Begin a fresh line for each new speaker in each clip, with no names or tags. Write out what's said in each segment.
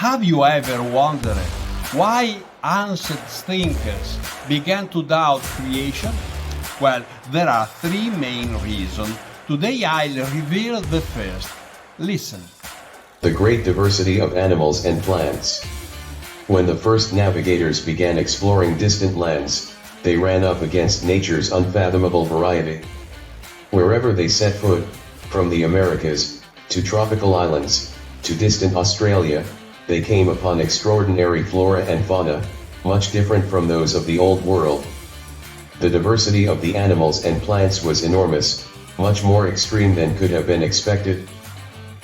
Have you ever wondered why ancient thinkers began to doubt creation? Well, there are three main reasons. Today I'll reveal the first. Listen.
The great diversity of animals and plants. When the first navigators began exploring distant lands, they ran up against nature's unfathomable variety. Wherever they set foot, from the Americas, to tropical islands, to distant Australia, they came upon extraordinary flora and fauna, much different from those of the Old World. The diversity of the animals and plants was enormous, much more extreme than could have been expected.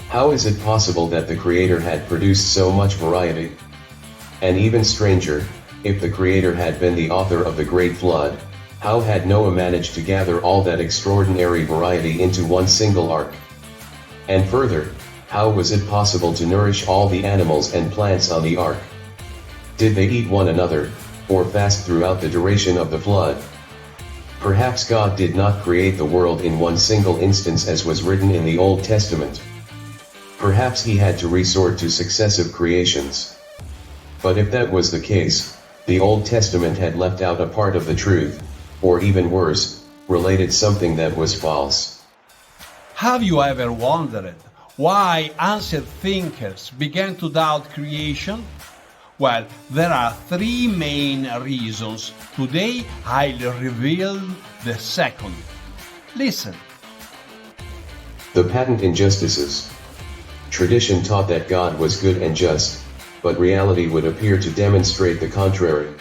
How is it possible that the Creator had produced so much variety? And even stranger, if the Creator had been the author of the Great Flood, how had Noah managed to gather all that extraordinary variety into one single ark? And further, how was it possible to nourish all the animals and plants on the ark? Did they eat one another, or fast throughout the duration of the flood? Perhaps God did not create the world in one single instance as was written in the Old Testament. Perhaps he had to resort to successive creations. But if that was the case, the Old Testament had left out a part of the truth, or even worse, related something that was false.
Have you ever wondered why ancient thinkers began to doubt creation? Well, there are three main reasons. Today I'll reveal the second. Listen.
The patent injustices. Tradition taught that God was good and just, but reality would appear to demonstrate the contrary.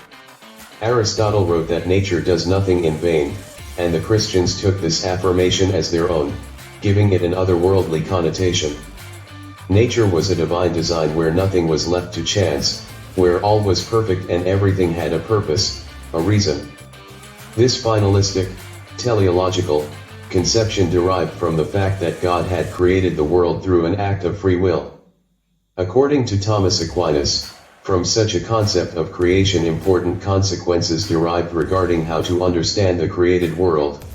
Aristotle wrote that nature does nothing in vain, and the Christians took this affirmation as their own, giving it an otherworldly connotation. Nature was a divine design where nothing was left to chance, where all was perfect and everything had a purpose, a reason. This finalistic, teleological conception derived from the fact that God had created the world through an act of free will. According to Thomas Aquinas, from such a concept of creation important consequences derived regarding how to understand the created world.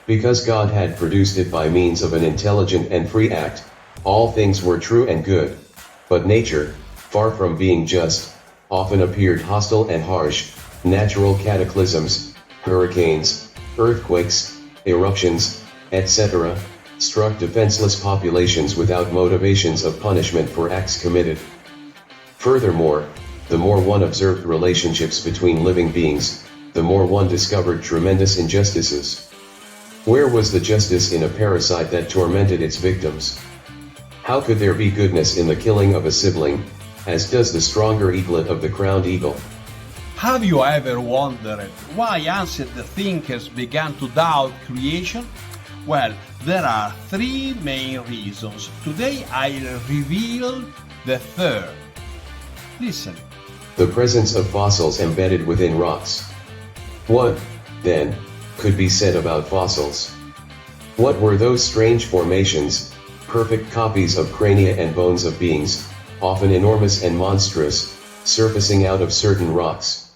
Because God had produced it by means of an intelligent and free act, all things were true and good. But nature, far from being just, often appeared hostile and harsh. Natural cataclysms, hurricanes, earthquakes, eruptions, etc., struck defenseless populations without motivations of punishment for acts committed. Furthermore, the more one observed relationships between living beings, the more one discovered tremendous injustices. Where was the justice in a parasite that tormented its victims? How could there be goodness in the killing of a sibling, as does the stronger eaglet of the crowned eagle?
Have you ever wondered why ancient thinkers began to doubt creation? Well, there are three main reasons. Today I'll reveal the third. Listen.
The presence of fossils embedded within rocks. What, then, could be said about fossils? What were those strange formations, perfect copies of crania and bones of beings, often enormous and monstrous, surfacing out of certain rocks?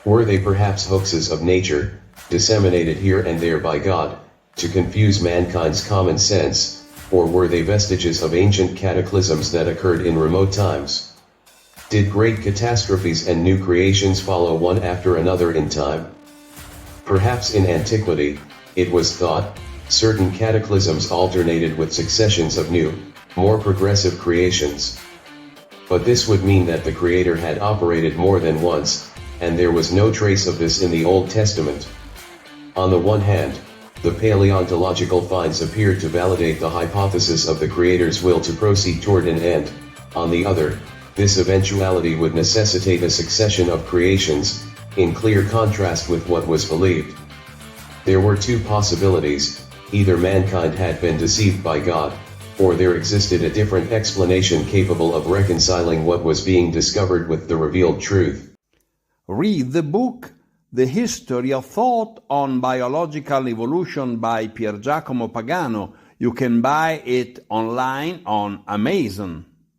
Were they perhaps hoaxes of nature, disseminated here and there by God, to confuse mankind's common sense, or were they vestiges of ancient cataclysms that occurred in remote times? Did great catastrophes and new creations follow one after another in time? Perhaps in antiquity, it was thought, certain cataclysms alternated with successions of new, more progressive creations. But this would mean that the Creator had operated more than once, and there was no trace of this in the Old Testament. On the one hand, the paleontological finds appeared to validate the hypothesis of the Creator's will to proceed toward an end. On the other, this eventuality would necessitate a succession of creations, in clear contrast with what was believed. There were two possibilities: either mankind had been deceived by God, or there existed a different explanation capable of reconciling what was being discovered with the revealed truth.
Read the book The History of Thought on Biological Evolution by Piergiacomo Pagano. You can buy it online on Amazon.